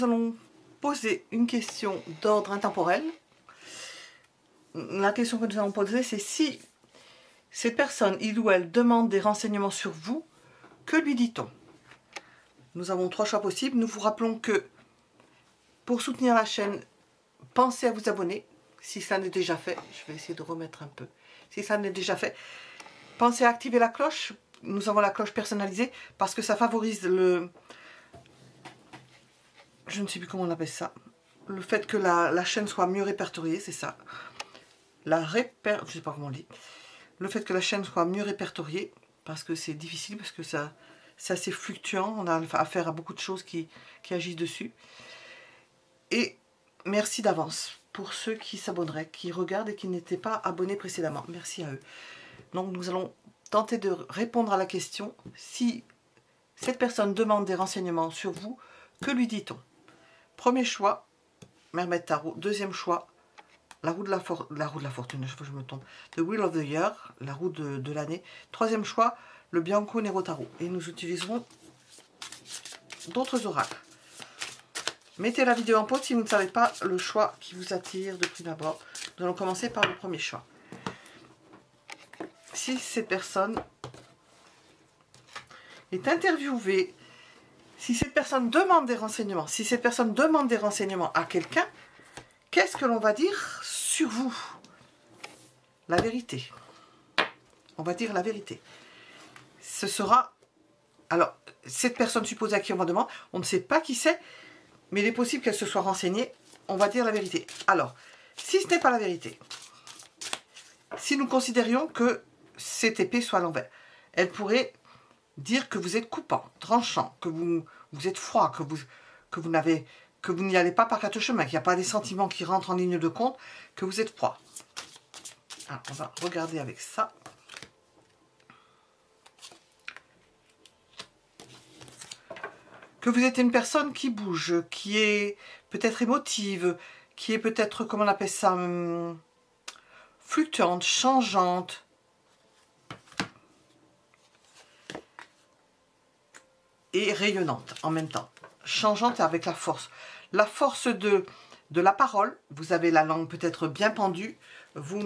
nous allons poser une question d'ordre intemporel. La question que nous allons poser, c'est si cette personne, il ou elle, demande des renseignements sur vous, que lui dit-on? Nous avons 3 choix possibles. Nous vous rappelons que pour soutenir la chaîne, pensez à vous abonner. Si ça n'est déjà fait, je vais essayer de remettre un peu. Si ça n'est déjà fait, pensez à activer la cloche. Nous avons la cloche personnalisée parce que ça favorise le... Je ne sais plus comment on appelle ça. Le fait que la chaîne soit mieux répertoriée, c'est ça. Je ne sais pas comment on dit. Le fait que la chaîne soit mieux répertoriée, parce que c'est difficile, parce que c'est assez fluctuant. On a affaire à beaucoup de choses qui agissent dessus. Et merci d'avance pour ceux qui s'abonneraient, qui regardent et qui n'étaient pas abonnés précédemment. Merci à eux. Donc nous allons tenter de répondre à la question. Si cette personne demande des renseignements sur vous, que lui dit-on? Premier choix, Mermaid Tarot. Deuxième choix, la roue de la fortune, je me trompe. The Wheel of the Year, la roue de l'année. Troisième choix, le Bianco Nero Tarot. Et nous utiliserons d'autres oracles. Mettez la vidéo en pause si vous ne savez pas le choix qui vous attire de prime abord. Nous allons commencer par le premier choix. Si cette personne est interviewée, si cette personne demande des renseignements, à quelqu'un, qu'est-ce que l'on va dire sur vous? La vérité. On va dire la vérité. Ce sera... Alors, cette personne supposée à qui on va demander, on ne sait pas qui c'est, mais il est possible qu'elle se soit renseignée. On va dire la vérité. Alors, si ce n'est pas la vérité, si nous considérions que cette épée soit à l'envers, elle pourrait dire que vous êtes coupant, tranchant, que vous êtes froid, que vous n'y allez pas par 4 chemins, qu'il n'y a pas des sentiments qui rentrent en ligne de compte, que vous êtes froid. Alors, on va regarder avec ça. Que vous êtes une personne qui bouge, qui est peut-être émotive, qui est peut-être, comment on appelle ça, fluctuante, changeante. Et rayonnante en même temps. Changeante avec la force. La force de la parole. Vous avez la langue peut-être bien pendue. Vous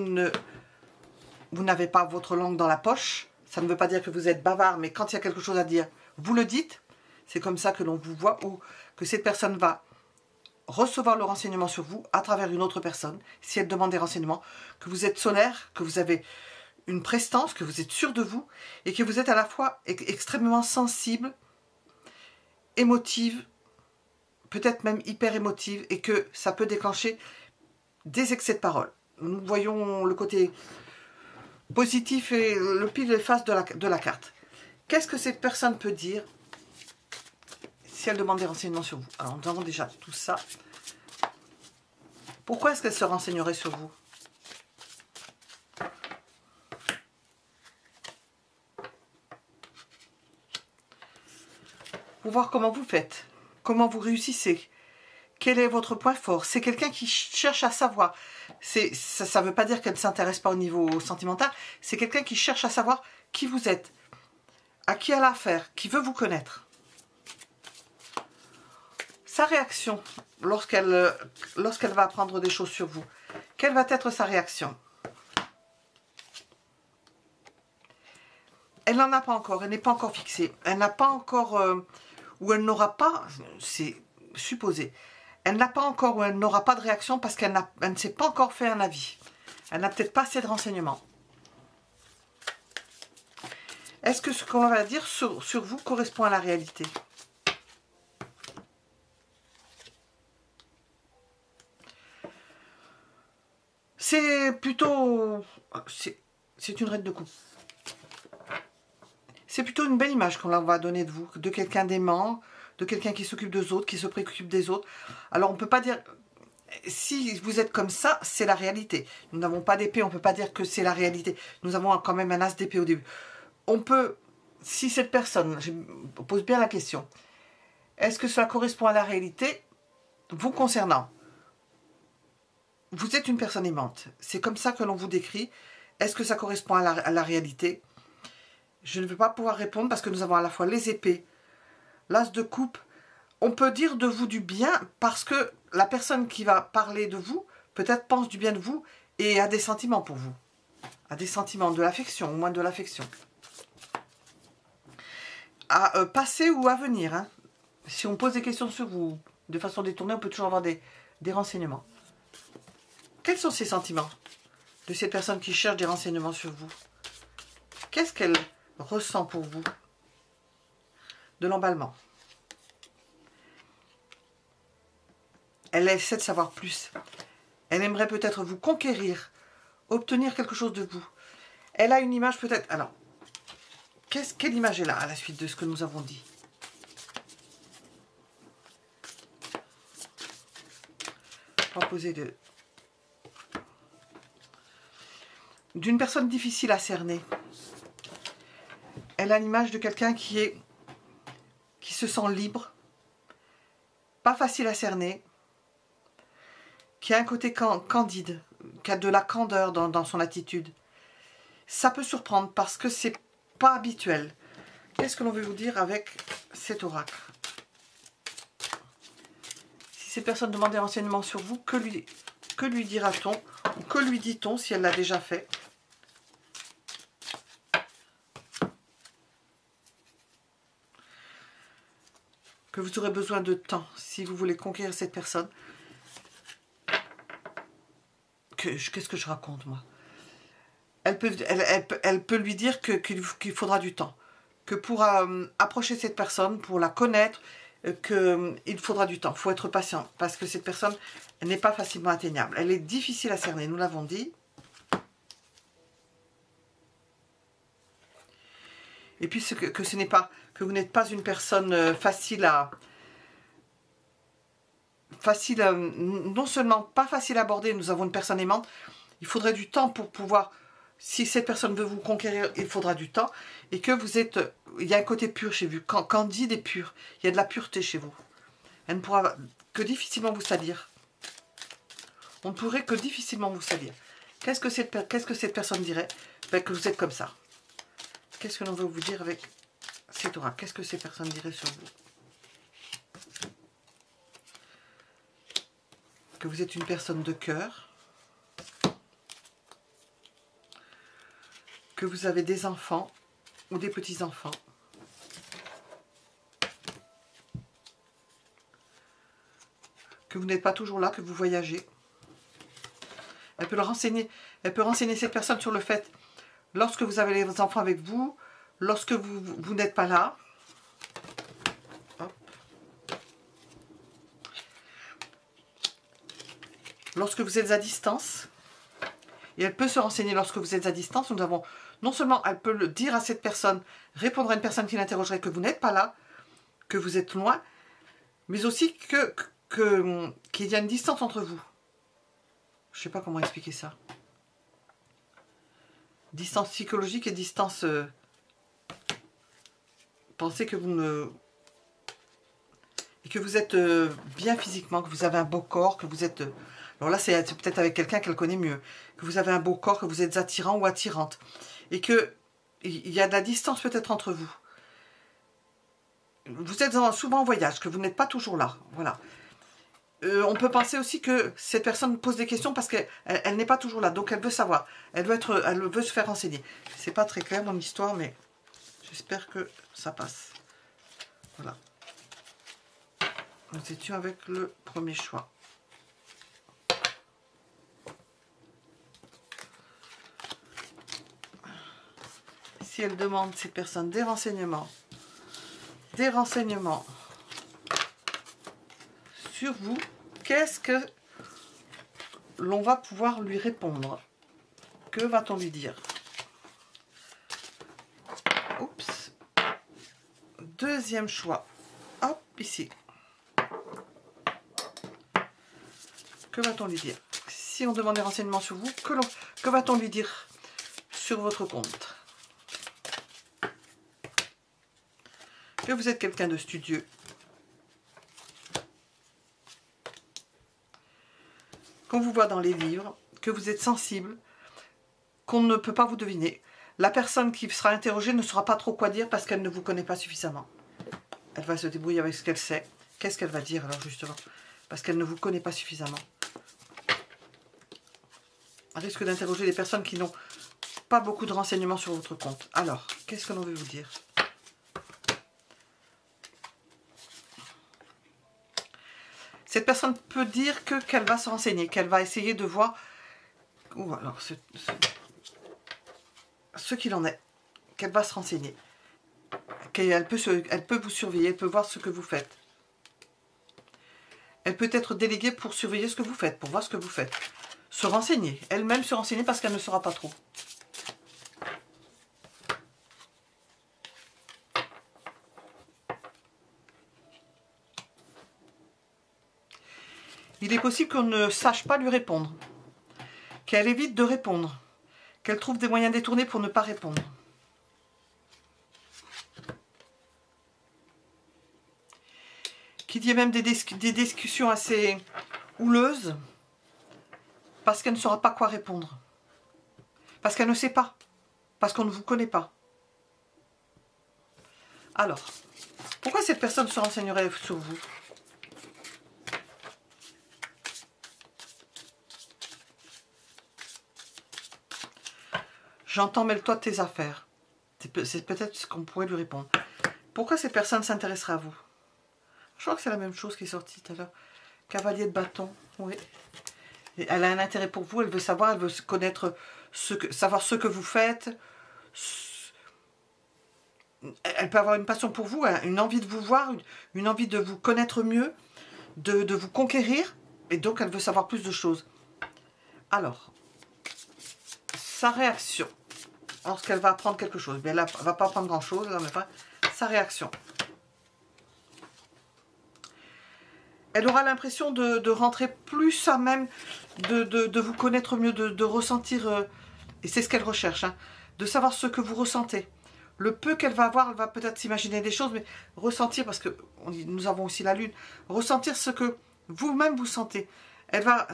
n'avez pas votre langue dans la poche. Ça ne veut pas dire que vous êtes bavard, mais quand il y a quelque chose à dire, vous le dites. C'est comme ça que l'on vous voit, ou que cette personne va recevoir le renseignement sur vous à travers une autre personne, si elle demande des renseignements, que vous êtes solaire, que vous avez une prestance, que vous êtes sûr de vous, et que vous êtes à la fois extrêmement sensible, émotive, peut-être même hyper émotive, et que ça peut déclencher des excès de parole. Nous voyons le côté positif et le pile et face de la carte. Qu'est-ce que cette personne peut dire si elle demande des renseignements sur vous? Alors nous avons déjà tout ça. Pourquoi est-ce qu'elle se renseignerait sur vous? Pour voir comment vous faites, comment vous réussissez, quel est votre point fort. C'est quelqu'un qui cherche à savoir. Ça ne veut pas dire qu'elle ne s'intéresse pas au niveau sentimental. C'est quelqu'un qui cherche à savoir qui vous êtes, à qui elle a affaire, qui veut vous connaître. Sa réaction lorsqu'elle va apprendre des choses sur vous. Quelle va être sa réaction? Elle n'en a pas encore, elle n'est pas encore fixée. Elle n'a pas encore, ou elle n'aura pas, c'est supposé. Elle n'a pas encore ou elle n'aura pas de réaction parce qu'elle ne s'est pas encore fait un avis. Elle n'a peut-être pas assez de renseignements. Est-ce que ce qu'on va dire sur vous correspond à la réalité? C'est plutôt... C'est une reine de coupe. C'est plutôt une belle image qu'on va donner de vous, de quelqu'un d'aimant, de quelqu'un qui s'occupe des autres, qui se préoccupe des autres. Alors on ne peut pas dire... Si vous êtes comme ça, c'est la réalité. Nous n'avons pas d'épée, on ne peut pas dire que c'est la réalité. Nous avons quand même un as d'épée au début. On peut... Si cette personne... Je pose bien la question. Est-ce que cela correspond à la réalité vous concernant? Vous êtes une personne aimante. C'est comme ça que l'on vous décrit. Est-ce que ça correspond à la réalité? Je ne vais pas pouvoir répondre parce que nous avons à la fois les épées, l'as de coupe. on peut dire de vous du bien parce que la personne qui va parler de vous, peut-être pense du bien de vous et a des sentiments pour vous. A des sentiments, de l'affection, au moins de l'affection. À passer ou à venir. Hein. Si on pose des questions sur vous, de façon détournée, on peut toujours avoir des renseignements. Quels sont ces sentiments de cette personne qui cherche des renseignements sur vous? Qu'est-ce qu'elle ressent pour vous? De l'emballement. Elle essaie de savoir plus. Elle aimerait peut-être vous conquérir, obtenir quelque chose de vous. Elle a une image peut-être... Alors, quelle image est là à la suite de ce que nous avons dit? Proposer d'une personne difficile à cerner. Elle a l'image de quelqu'un qui se sent libre, pas facile à cerner, qui a un côté candide, qui a de la candeur dans son attitude. Ça peut surprendre parce que c'est pas habituel. Qu'est-ce que l'on veut vous dire avec cet oracle? Si cette personne demande des renseignements sur vous, que lui dira-t-on? Ou que lui dit-on si elle l'a déjà fait? Que vous aurez besoin de temps si vous voulez conquérir cette personne. Qu'est-ce que je raconte, moi? Elle peut lui dire qu'il faudra du temps. Que pour approcher cette personne, pour la connaître, qu'il faudra du temps. Il faut être patient. Parce que cette personne n'est pas facilement atteignable. Elle est difficile à cerner, nous l'avons dit. Et puis que vous n'êtes pas une personne non seulement pas facile à aborder, nous avons une personne aimante, il faudrait du temps pour pouvoir, si cette personne veut vous conquérir, il faudra du temps, et que vous êtes, il y a un côté pur chez vous, candide et pur, il y a de la pureté chez vous. Elle ne pourra que difficilement vous salir. On ne pourrait que difficilement vous salir. Qu'est-ce que cette personne dirait? Ben, que vous êtes comme ça. Qu'est-ce que l'on veut vous dire avec cet oracle? Qu'est-ce que ces personnes diraient sur vous? Que vous êtes une personne de cœur, que vous avez des enfants ou des petits-enfants, que vous n'êtes pas toujours là, que vous voyagez. Elle peut renseigner cette personne sur le fait, lorsque vous avez les enfants avec vous, lorsque vous n'êtes pas là. Hop. Lorsque vous êtes à distance, et elle peut se renseigner lorsque vous êtes à distance. Nous avons, non seulement elle peut le dire à cette personne, répondre à une personne qui l'interrogerait que vous n'êtes pas là, que vous êtes loin, mais aussi qu'il y a une distance entre vous. Je ne sais pas comment expliquer ça. Distance psychologique et distance... pensez que vous ne... Et que vous êtes bien physiquement, que vous avez un beau corps, que vous êtes... Alors là, c'est peut-être avec quelqu'un qu'elle connaît mieux. Que vous avez un beau corps, que vous êtes attirant ou attirante. Et qu'il y a de la distance peut-être entre vous. Vous êtes souvent en voyage, que vous n'êtes pas toujours là. Voilà. On peut penser aussi que cette personne pose des questions parce qu'elle n'est pas toujours là. Donc elle veut savoir. Elle veut se faire renseigner. C'est pas très clair mon histoire, mais j'espère que ça passe. Voilà. Nous étions avec le premier choix. Si elle demande, cette personne, des renseignements sur vous, qu'est-ce que l'on va pouvoir lui répondre? Que va-t-on lui dire? Oups. Deuxième choix. Hop, ici. Que va-t-on lui dire? Si on demande des renseignements sur vous, que va-t-on lui dire sur votre compte? Que vous êtes quelqu'un de studieux. Qu'on vous voit dans les livres, que vous êtes sensible, qu'on ne peut pas vous deviner. La personne qui sera interrogée ne saura pas trop quoi dire parce qu'elle ne vous connaît pas suffisamment. Elle va se débrouiller avec ce qu'elle sait. Qu'est-ce qu'elle va dire alors justement? Parce qu'elle ne vous connaît pas suffisamment. Elle risque d'interroger des personnes qui n'ont pas beaucoup de renseignements sur votre compte. Alors, qu'est-ce que l'on veut vous dire? Cette personne peut dire qu'elle va se renseigner, qu'elle va essayer de voir alors, ce qu'il en est, qu'elle va se renseigner, qu'elle peut vous surveiller, elle peut voir ce que vous faites. Elle peut être déléguée pour surveiller ce que vous faites, pour voir ce que vous faites. Se renseigner, elle-même se renseigner parce qu'elle ne saura pas trop. Il est possible qu'on ne sache pas lui répondre, qu'elle évite de répondre, qu'elle trouve des moyens détournés pour ne pas répondre. Qu'il y ait même des discussions assez houleuses, parce qu'elle ne saura pas quoi répondre. Parce qu'elle ne sait pas, parce qu'on ne vous connaît pas. Alors, pourquoi cette personne se renseignerait sur vous? J'entends, mêle-toi de tes affaires. C'est peut-être ce qu'on pourrait lui répondre. Pourquoi cette personne s'intéresserait à vous? Je crois que c'est la même chose qui est sortie tout à l'heure. Cavalier de bâton, oui. Et elle a un intérêt pour vous, elle veut savoir, elle veut connaître, savoir ce que vous faites. Elle peut avoir une passion pour vous, une envie de vous voir, une envie de vous connaître mieux, de vous conquérir. Et donc, elle veut savoir plus de choses. Alors, sa réaction, lorsqu'elle va apprendre quelque chose, mais elle ne va pas apprendre grand-chose, mais enfin, sa réaction. Elle aura l'impression de rentrer plus à même, de vous connaître mieux, de ressentir, et c'est ce qu'elle recherche, hein, de savoir ce que vous ressentez. Le peu qu'elle va avoir, elle va peut-être s'imaginer des choses, mais ressentir, parce que nous avons aussi la lune, ressentir ce que vous-même vous sentez. Elle va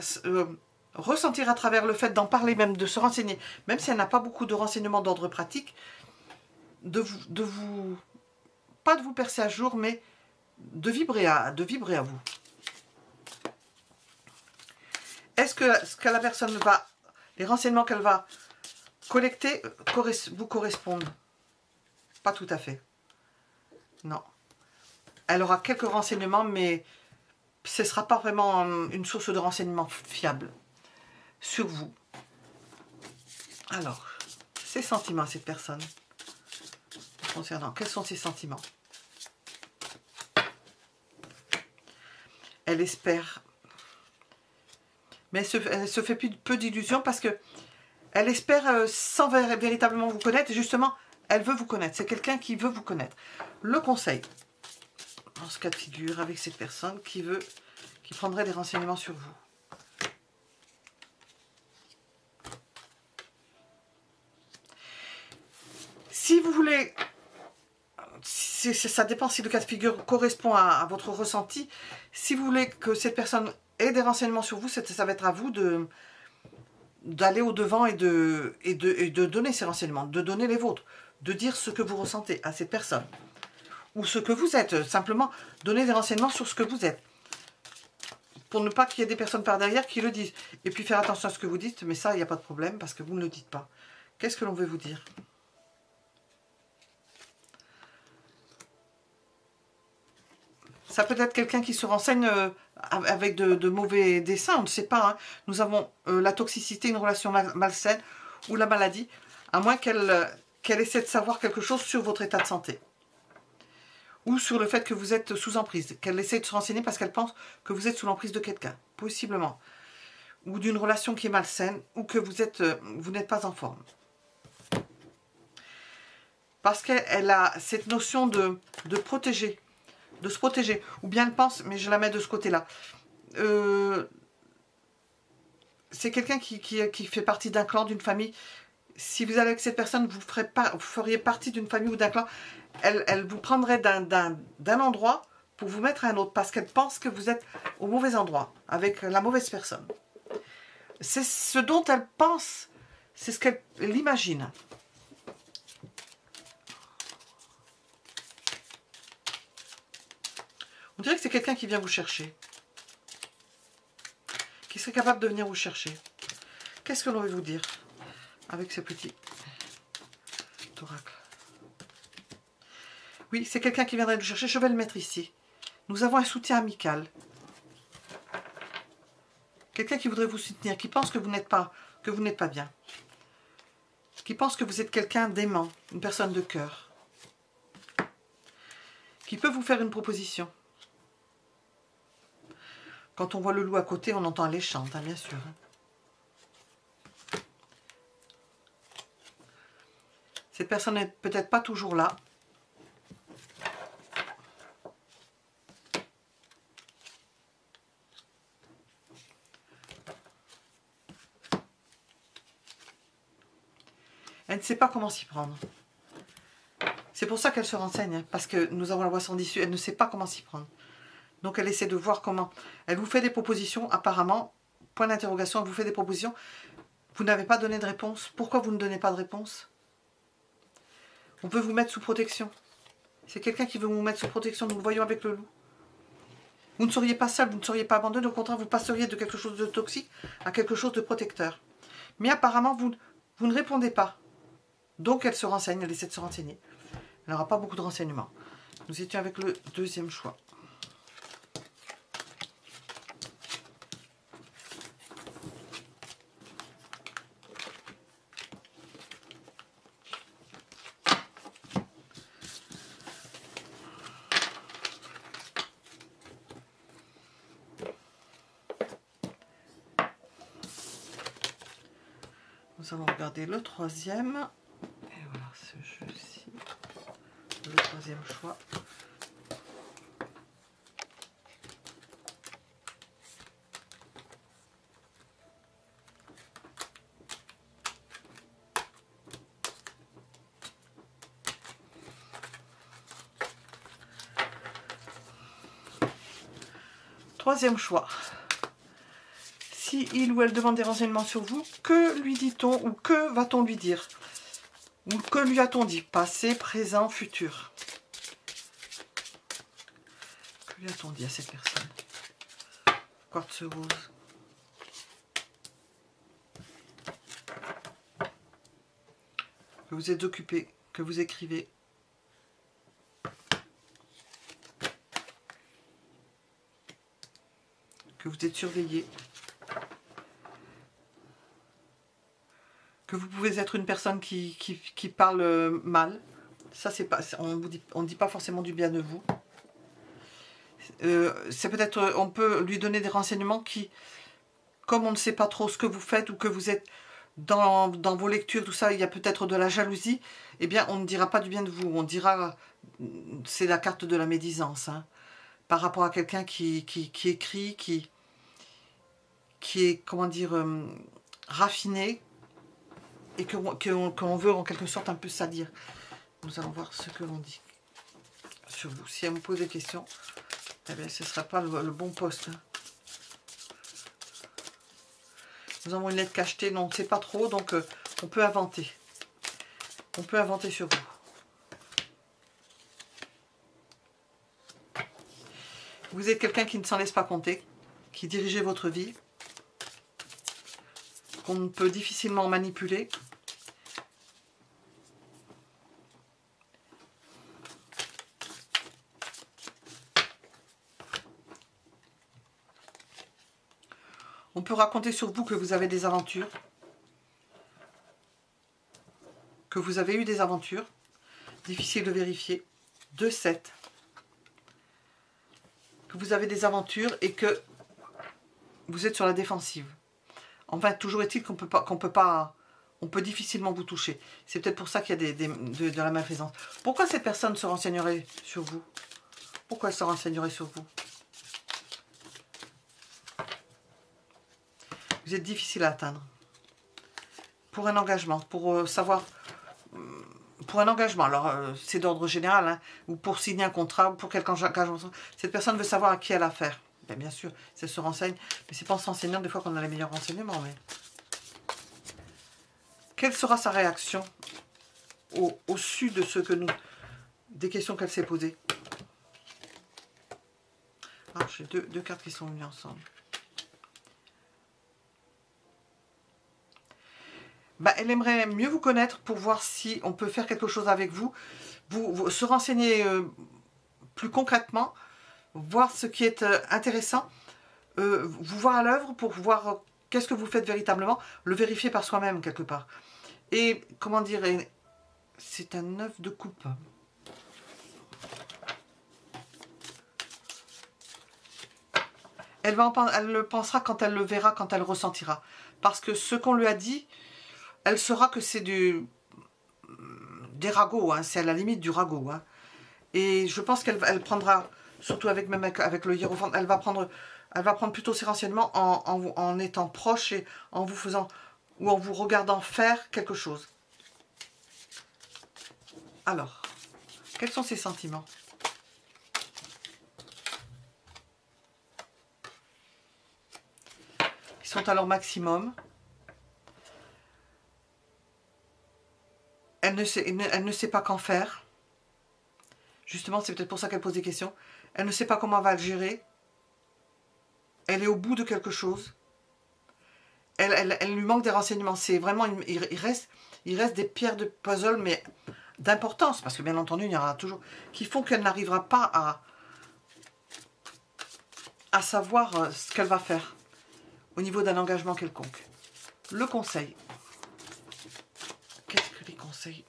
ressentir à travers le fait d'en parler, même de se renseigner, même si elle n'a pas beaucoup de renseignements d'ordre pratique, pas de vous percer à jour, mais de vibrer à vous. Est-ce que la personne va, les renseignements qu'elle va collecter vous correspondent? Pas tout à fait. Non. Elle aura quelques renseignements, mais ce ne sera pas vraiment une source de renseignements fiable sur vous. Alors, ses sentiments à cette personne concernant, quels sont ses sentiments? Elle espère, mais elle se fait peu d'illusions parce que elle espère sans véritablement vous connaître. Et justement, elle veut vous connaître. C'est quelqu'un qui veut vous connaître. Le conseil, dans ce cas de figure, avec cette personne qui prendrait des renseignements sur vous. Si vous voulez, ça dépend si le cas de figure correspond à votre ressenti. Si vous voulez que cette personne ait des renseignements sur vous, ça va être à vous d'aller au-devant et de donner ces renseignements, de donner les vôtres, de dire ce que vous ressentez à cette personne. Ou ce que vous êtes, simplement donner des renseignements sur ce que vous êtes. Pour ne pas qu'il y ait des personnes par derrière qui le disent. Et puis faire attention à ce que vous dites, mais ça, il n'y a pas de problème parce que vous ne le dites pas. Qu'est-ce que l'on veut vous dire ? Ça peut être quelqu'un qui se renseigne avec de mauvais desseins, on ne sait pas. Hein. Nous avons la toxicité, une relation malsaine ou la maladie, à moins qu'elle essaie de savoir quelque chose sur votre état de santé. Ou sur le fait que vous êtes sous emprise, qu'elle essaie de se renseigner parce qu'elle pense que vous êtes sous l'emprise de quelqu'un, possiblement. Ou d'une relation qui est malsaine, ou que vous n'êtes pas en forme. Parce qu'elle a cette notion de protéger, de se protéger. Ou bien elle pense, mais je la mets de ce côté-là. C'est quelqu'un qui fait partie d'un clan, d'une famille. Si vous allez avec cette personne, vous feriez partie d'une famille ou d'un clan. Elle vous prendrait d'un endroit pour vous mettre à un autre. Parce qu'elle pense que vous êtes au mauvais endroit, avec la mauvaise personne. C'est ce dont elle pense, c'est ce qu'elle imagine. On dirait que c'est quelqu'un qui vient vous chercher. Qui serait capable de venir vous chercher. Qu'est-ce que l'on veut vous dire avec ce petit oracle? Oui, c'est quelqu'un qui viendrait nous chercher. Je vais le mettre ici. Nous avons un soutien amical. Quelqu'un qui voudrait vous soutenir, qui pense que vous n'êtes pas bien. Qui pense que vous êtes quelqu'un d'aimant, une personne de cœur. Qui peut vous faire une proposition. Quand on voit le loup à côté, on entend les chantes, hein, bien sûr. Cette personne n'est peut-être pas toujours là. Elle ne sait pas comment s'y prendre. C'est pour ça qu'elle se renseigne, hein, parce que nous avons la voix sans issue. Elle ne sait pas comment s'y prendre. Donc elle essaie de voir comment. Elle vous fait des propositions, apparemment. Point d'interrogation, elle vous fait des propositions. Vous n'avez pas donné de réponse. Pourquoi vous ne donnez pas de réponse? On veut vous mettre sous protection. C'est quelqu'un qui veut vous mettre sous protection. Nous le voyons avec le loup. Vous ne seriez pas seul, vous ne seriez pas abandonné. Au contraire, vous passeriez de quelque chose de toxique à quelque chose de protecteur. Mais apparemment, vous ne répondez pas. Donc elle se renseigne, elle essaie de se renseigner. Elle n'aura pas beaucoup de renseignements. Nous étions avec le deuxième choix. Nous allons regarder le troisième. Et voilà, ce jeu-ci. Le troisième choix. Troisième choix. Si il ou elle demande des renseignements sur vous, que lui dit-on ou que va-t-on lui dire? Ou que lui a-t-on dit? Passé, présent, futur. Que lui a-t-on dit à cette personne? Quartz rose. Que vous êtes occupé, que vous écrivez. Que vous êtes surveillé. Que vous pouvez être une personne qui parle mal. Ça, c'est pas, on ne dit pas forcément du bien de vous. C'est peut-être, on peut lui donner des renseignements qui, comme on ne sait pas trop ce que vous faites ou que vous êtes dans vos lectures, tout ça, il y a peut-être de la jalousie, eh bien, on ne dira pas du bien de vous. On dira, c'est la carte de la médisance, hein, par rapport à quelqu'un qui écrit, qui est, comment dire, raffiné, et qu'on veut en quelque sorte un peu salir. Nous allons voir ce que l'on dit sur vous. Si elle me pose des questions, eh bien ce ne sera pas le bon poste. Nous avons une lettre cachetée, non, on ne sait pas trop, donc on peut inventer. On peut inventer sur vous. Vous êtes quelqu'un qui ne s'en laisse pas compter, qui dirige votre vie, qu'on peut difficilement manipuler. On peut raconter sur vous que vous avez des aventures, que vous avez eu des aventures, difficile de vérifier, 2-7, que vous avez des aventures et que vous êtes sur la défensive. Enfin, toujours est-il qu'on peut difficilement vous toucher. C'est peut-être pour ça qu'il y a de la malfaisance. Pourquoi cette personne se renseignerait sur vous? Pourquoi elle se renseignerait sur vous? Vous êtes difficile à atteindre. Pour un engagement, pour savoir... Pour un engagement, alors c'est d'ordre général, hein, ou pour signer un contrat, ou pour quelqu'un engagement. Cette personne veut savoir à qui elle a affaire. Bien sûr, ça se renseigne, mais c'est pas en s'enseignant des fois qu'on a les meilleurs renseignements. Mais... Quelle sera sa réaction au su de ce que des questions qu'elle s'est posées? Ah, j'ai deux cartes qui sont unies ensemble. Bah, elle aimerait mieux vous connaître pour voir si on peut faire quelque chose avec vous. Vous se renseigner plus concrètement, voir ce qui est intéressant, vous voir à l'œuvre pour voir qu'est-ce que vous faites véritablement, le vérifier par soi-même quelque part. Et comment dire, c'est un 9 de coupe. Elle le pensera quand elle le verra, quand elle le ressentira. Parce que ce qu'on lui a dit, elle saura que c'est des ragots, hein, c'est à la limite du ragot. Hein. Et je pense qu'elle prendra, surtout même avec le hiérophante, elle va prendre plutôt ses renseignements en étant proche et en vous faisant, ou en vous regardant faire quelque chose. Alors, quels sont ses sentiments? Ils sont à leur maximum. Elle ne sait pas qu'en faire. Justement, c'est peut-être pour ça qu'elle pose des questions. Elle ne sait pas comment elle va le gérer. Elle est au bout de quelque chose. Elle lui manque des renseignements. C'est vraiment, il reste des pierres de puzzle, mais d'importance, parce que bien entendu, il y en aura toujours, qui font qu'elle n'arrivera pas à savoir ce qu'elle va faire au niveau d'un engagement quelconque. Le conseil. Qu'est-ce que les conseils?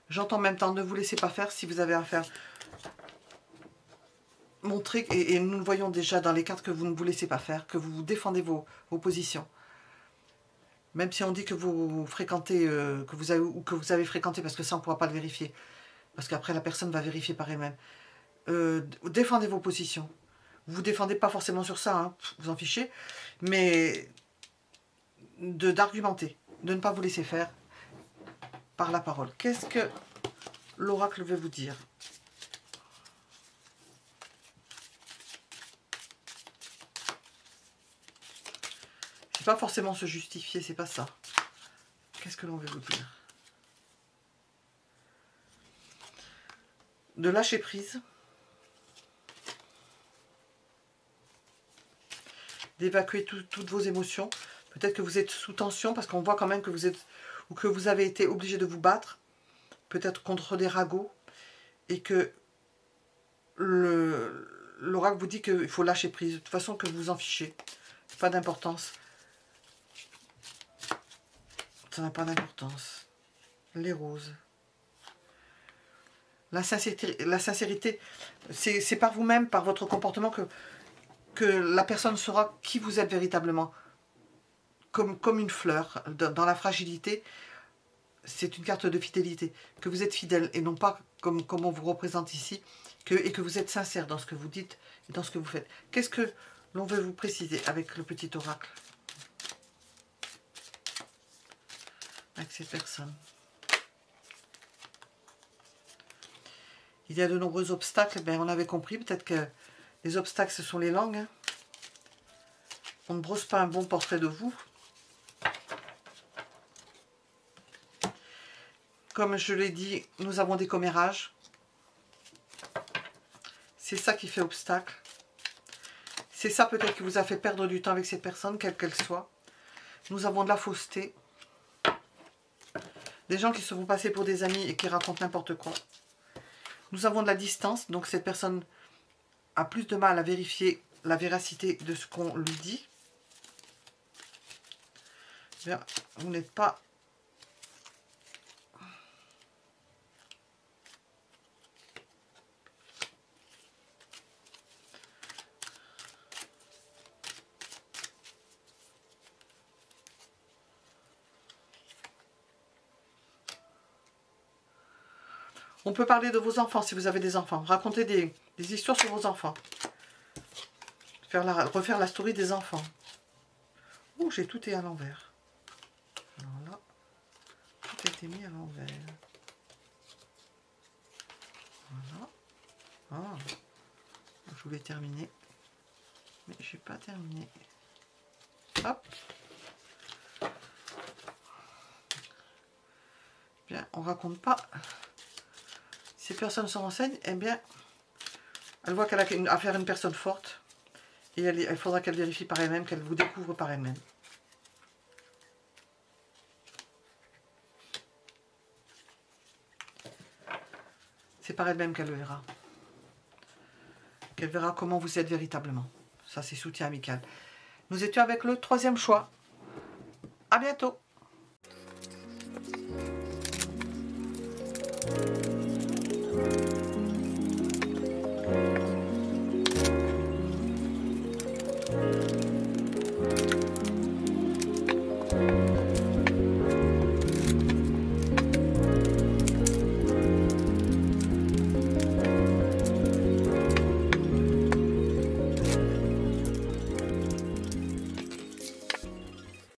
J'entends en même temps, ne vous laissez pas faire si vous avez à faire. Montrez, et nous le voyons déjà dans les cartes, que vous ne vous laissez pas faire, que vous défendez vos positions. Même si on dit que vous fréquentez, que vous avez fréquenté, parce que ça on ne pourra pas le vérifier. Parce qu'après la personne va vérifier par elle-même. Défendez vos positions. Vous ne défendez pas forcément sur ça, hein, vous en fichez. Mais d'argumenter, de ne pas vous laisser faire par la parole. Qu'est-ce que l'oracle veut vous dire? C'est pas forcément se justifier, c'est pas ça. Qu'est-ce que l'on veut vous dire? De lâcher prise. D'évacuer toutes vos émotions. Peut-être que vous êtes sous tension parce qu'on voit quand même que vous êtes, ou que vous avez été obligé de vous battre, peut-être contre des ragots, et que l'oracle vous dit qu'il faut lâcher prise. De toute façon, que vous en fichez. Pas d'importance. Ça n'a pas d'importance. Les roses. La sincérité, c'est par vous-même, par votre comportement que la personne saura qui vous êtes véritablement. Comme une fleur, dans la fragilité, c'est une carte de fidélité. Que vous êtes fidèle et non pas comme on vous représente ici, et que vous êtes sincère dans ce que vous dites et dans ce que vous faites. Qu'est-ce que l'on veut vous préciser avec le petit oracle? Avec cette personne. Il y a de nombreux obstacles, ben on avait compris, peut-être que les obstacles ce sont les langues. Hein. On ne brosse pas un bon portrait de vous. Comme je l'ai dit, nous avons des commérages. C'est ça qui fait obstacle. C'est ça peut-être qui vous a fait perdre du temps avec cette personne, quelle qu'elle soit. Nous avons de la fausseté. Des gens qui se font passer pour des amis et qui racontent n'importe quoi. Nous avons de la distance, donc cette personne a plus de mal à vérifier la véracité de ce qu'on lui dit. Bien, vous n'êtes pas... On peut parler de vos enfants si vous avez des enfants. Raconter des histoires sur vos enfants. Refaire la story des enfants. Oh, j'ai tout est à l'envers. Voilà. Tout a été mis à l'envers. Voilà. Ah. Je voulais terminer. Mais je n'ai pas terminé. Hop. Bien, on raconte pas. Ces personnes se renseignent, eh bien, Elle voit qu'elle a affaire à une personne forte. Et il faudra qu'elle vérifie par elle-même, qu'elle vous découvre par elle-même. C'est par elle-même qu'elle le verra. Qu'elle verra comment vous êtes véritablement. Ça, c'est soutien amical. Nous étions avec le 3e choix. À bientôt.